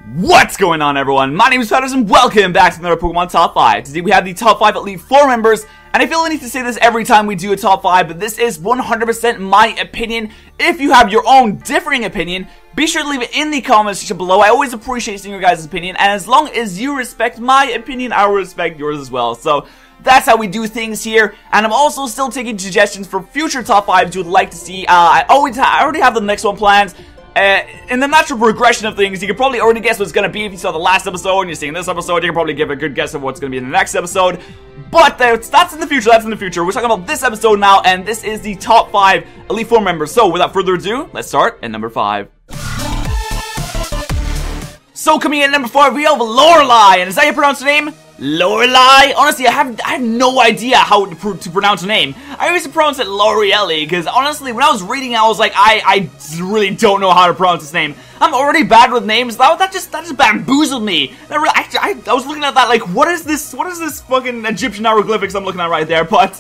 What's going on, everyone? My name is Feathers and welcome back to another Pokemon Top 5. Today we have the Top 5 Elite Four members, and I feel I need to say this every time we do a Top 5, but this is 100% my opinion. If you have your own differing opinion, be sure to leave it in the comments section below. I always appreciate seeing your guys' opinion, and as long as you respect my opinion, I will respect yours as well. So that's how we do things here, and I'm also still taking suggestions for future Top 5s you would like to see. I already have the next one planned. In the natural progression of things, you can probably already guess what it's going to be if you saw the last episode and you're seeing this episode. You can probably give a good guess of what's going to be in the next episode. But that's in the future, that's in the future. We're talking about this episode now, and this is the top 5 Elite Four members. So without further ado, let's start at number 5. So coming in at number 5, we have Lorelei, and is that how you pronounce her name? Lorelei? Honestly, I have no idea how to pronounce her name. I used to pronounce it Lorelei, because honestly, when I was reading it, I was like, I really don't know how to pronounce this name. I'm already bad with names. That just bamboozled me. I was looking at that like, what is this fucking Egyptian hieroglyphics I'm looking at right there? But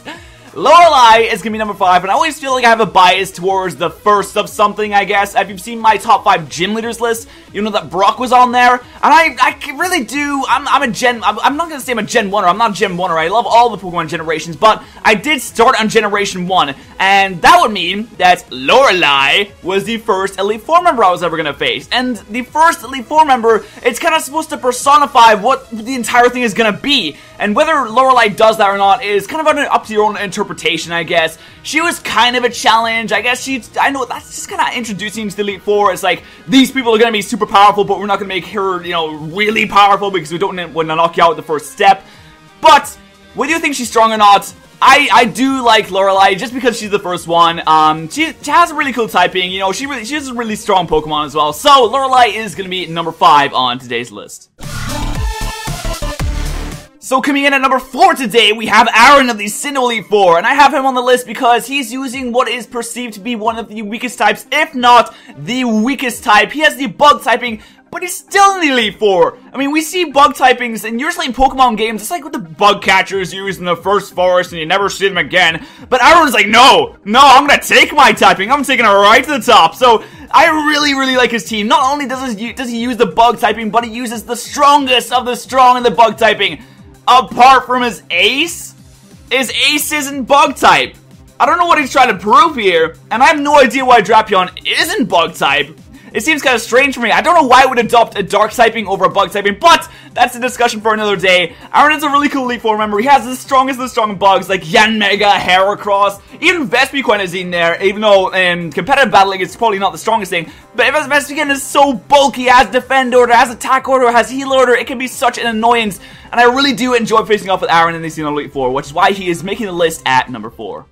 Lorelei is gonna be number 5, and I always feel like I have a bias towards the first of something, I guess. If you've seen my top 5 gym leaders list, you know that Brock was on there, and I really do. I'm not gonna say I'm a Gen 1er. I'm not a Gen 1er. I love all the Pokemon generations, but I did start on Generation 1, and that would mean that Lorelei was the first Elite Four member I was ever gonna face. And the first Elite Four member, it's kind of supposed to personify what the entire thing is gonna be. And whether Lorelei does that or not is kind of up to your own interpretation, I guess. She was kind of a challenge. I guess I know that's just kind of introducing to the Elite Four. It's like, these people are going to be super powerful, but we're not going to make her, you know, really powerful because we don't want to knock you out with the first step. But whether you think she's strong or not, I do like Lorelei just because she's the first one. She has a really cool typing. You know, she has a really strong Pokemon as well. So Lorelei is going to be number 5 on today's list. So coming in at number 4 today, we have Aaron of the Sinnoh Elite Four, and I have him on the list because he's using what is perceived to be one of the weakest types, if not the weakest type. He has the bug typing, but he's still in the Elite Four. I mean, we see bug typings, and usually in Pokemon games, it's like what the bug catchers use in the first forest, and you never see them again. But Aaron's like, no, I'm gonna take my typing, I'm taking it right to the top. So I really like his team. Not only does he use the bug typing, but he uses the strongest of the strong in the bug typing. Apart from his ace isn't bug type. I don't know what he's trying to prove here, and I have no idea why Drapion isn't bug type. It seems kind of strange for me. I don't know why I would adopt a dark typing over a bug typing, but that's a discussion for another day. Aaron is a really cool Elite Four member. He has the strongest of the strong bugs, like Yanmega, Heracross, even Vespiquen is in there, even though in competitive battling it's probably not the strongest thing. But if Vespiquen is so bulky, has defend order, has attack order, has heal order, it can be such an annoyance. And I really do enjoy facing off with Aaron in the Sinnoh Elite Four, which is why he is making the list at number 4.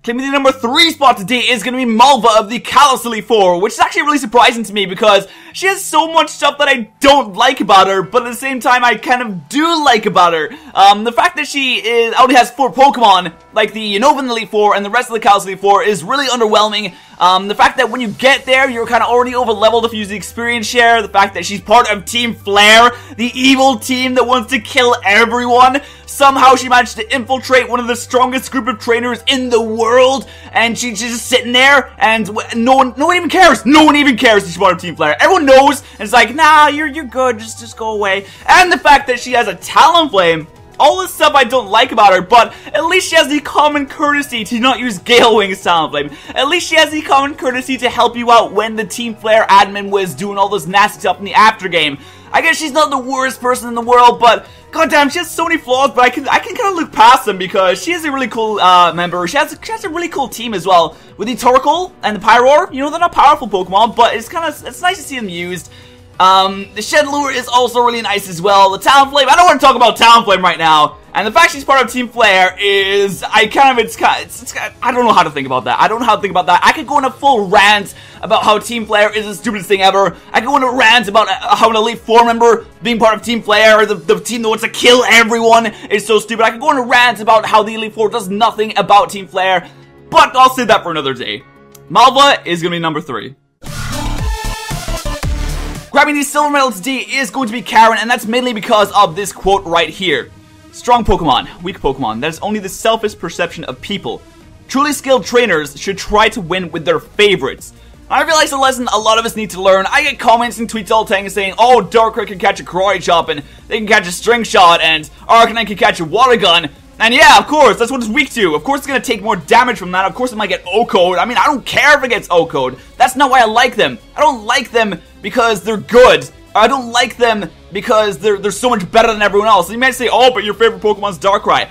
Claiming the number 3 spot today is going to be Malva of the Kalos Elite Four, which is actually really surprising to me because she has so much stuff that I don't like about her, but at the same time I kind of do like about her. The fact that she only has 4 Pokemon, like the Unova Elite Four and the rest of the Kalos Elite Four, is really underwhelming. The fact that when you get there, you're kind of already over-leveled if you use the experience share. The fact that she's part of Team Flare, the evil team that wants to kill everyone. Somehow she managed to infiltrate one of the strongest group of trainers in the world, and she's just sitting there, and no one even cares. No one even cares that she's part of Team Flare. Everyone knows, and it's like, nah, you're good, just go away. And the fact that she has a Talonflame. All this stuff I don't like about her, but at least she has the common courtesy to not use Gale Wing's Talonflame. At least she has the common courtesy to help you out when the Team Flare admin was doing all this nasty stuff in the after game. I guess she's not the worst person in the world, but goddamn, she has so many flaws, but I can kind of look past them because she is a really cool member. She has a really cool team as well with the Torkoal and the Pyroar. You know, they're not powerful Pokemon, but it's nice to see them used. The Shedlure is also really nice as well. The Talonflame, I don't want to talk about Talonflame right now. And the fact she's part of Team Flare is, I don't know how to think about that. I don't know how to think about that. I could go on a full rant about how Team Flare is the stupidest thing ever. I could go on a rant about how an Elite Four member being part of Team Flare, the team that wants to kill everyone, is so stupid. I could go on a rant about how the Elite Four does nothing about Team Flare, but I'll save that for another day. Malva is going to be number 3. Grabbing the silver medal today is going to be Karen, and that's mainly because of this quote right here. Strong Pokemon, weak Pokemon, that is only the selfish perception of people. Truly skilled trainers should try to win with their favorites. I realize a lesson a lot of us need to learn. I get comments and tweets all the time saying, oh, Darkrai can catch a karate chop, and they can catch a string shot, and Arcanine can catch a water gun. And yeah, of course, that's what it's weak to. Of course it's going to take more damage from that. Of course it might get O-code. I mean, I don't care if it gets O-code. That's not why I like them. I don't like them because they're good. I don't like them because they're so much better than everyone else. You might say, oh, but your favorite Pokemon's Darkrai.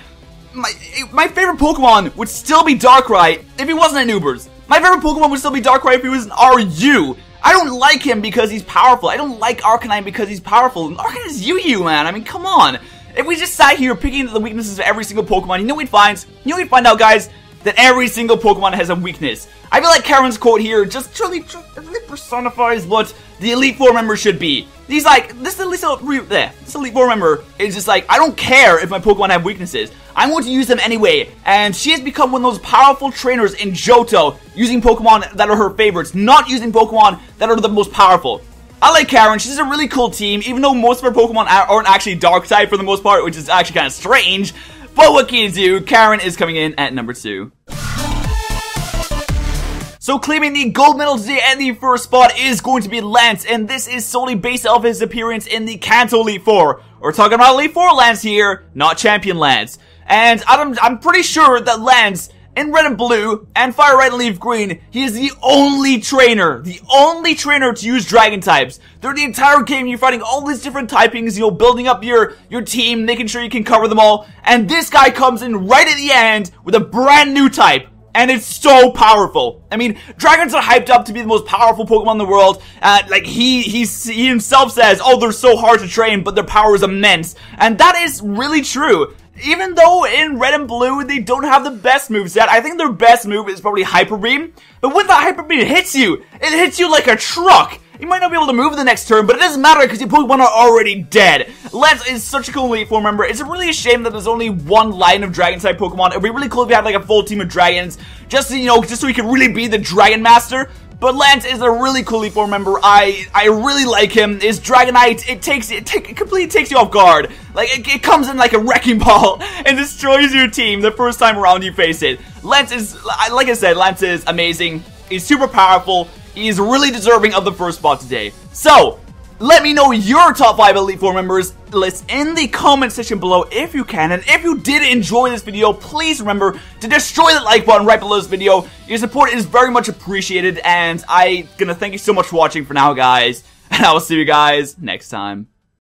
My favorite Pokemon would still be Darkrai if he wasn't an Ubers. My favorite Pokemon would still be Darkrai if he was an RU. I don't like him because he's powerful. I don't like Arcanine because he's powerful. Arcanine is UU, man. I mean, come on. If we just sat here picking the weaknesses of every single Pokemon, you know what we'd find? You know what we'd find out, guys? That every single Pokemon has a weakness. I feel like Karen's quote here just truly personifies what the Elite Four member should be. He's like, this Elite Four member is just like, I don't care if my Pokemon have weaknesses. I'm going to use them anyway. And she has become one of those powerful trainers in Johto, using Pokemon that are her favorites, not using Pokemon that are the most powerful. I like Karen. She's a really cool team, even though most of her Pokemon aren't actually Dark-type for the most part, which is actually kind of strange. But what can you do? Karen is coming in at number 2. So claiming the gold medal today at the first spot is going to be Lance, and this is solely based off his appearance in the Kanto Elite Four. We're talking about Elite Four Lance here, not Champion Lance. And I'm pretty sure that Lance, in Red and Blue, and Fire Red and Leaf Green, he is the only trainer to use Dragon types. Through the entire game, you're fighting all these different typings, you know, building up your team, making sure you can cover them all, and this guy comes in right at the end with a brand new type. And it's so powerful. I mean, dragons are hyped up to be the most powerful Pokemon in the world. Like, he himself says, oh, they're so hard to train, but their power is immense. And that is really true. Even though in Red and Blue, they don't have the best moveset, I think their best move is probably Hyper Beam. But when that Hyper Beam hits you, it hits you like a truck. You might not be able to move the next turn, but it doesn't matter because your Pokemon are already dead. Lance is such a cool Elite Four member. It's really a shame that there's only one line of Dragon-type Pokemon. It'd be really cool if we had like a full team of dragons, just so, you know, just so he could really be the Dragon Master. But Lance is a really cool Elite Four member. I really like him. His Dragonite, it completely takes you off guard. Like, it comes in like a wrecking ball and destroys your team the first time around you face it. Lance is, like I said, Lance is amazing. He's super powerful. He's really deserving of the first spot today. So, let me know your top 5 Elite Four members list in the comment section below if you can. And if you did enjoy this video, please remember to destroy the like button right below this video. Your support is very much appreciated, and I'm gonna thank you so much for watching for now, guys. And I will see you guys next time.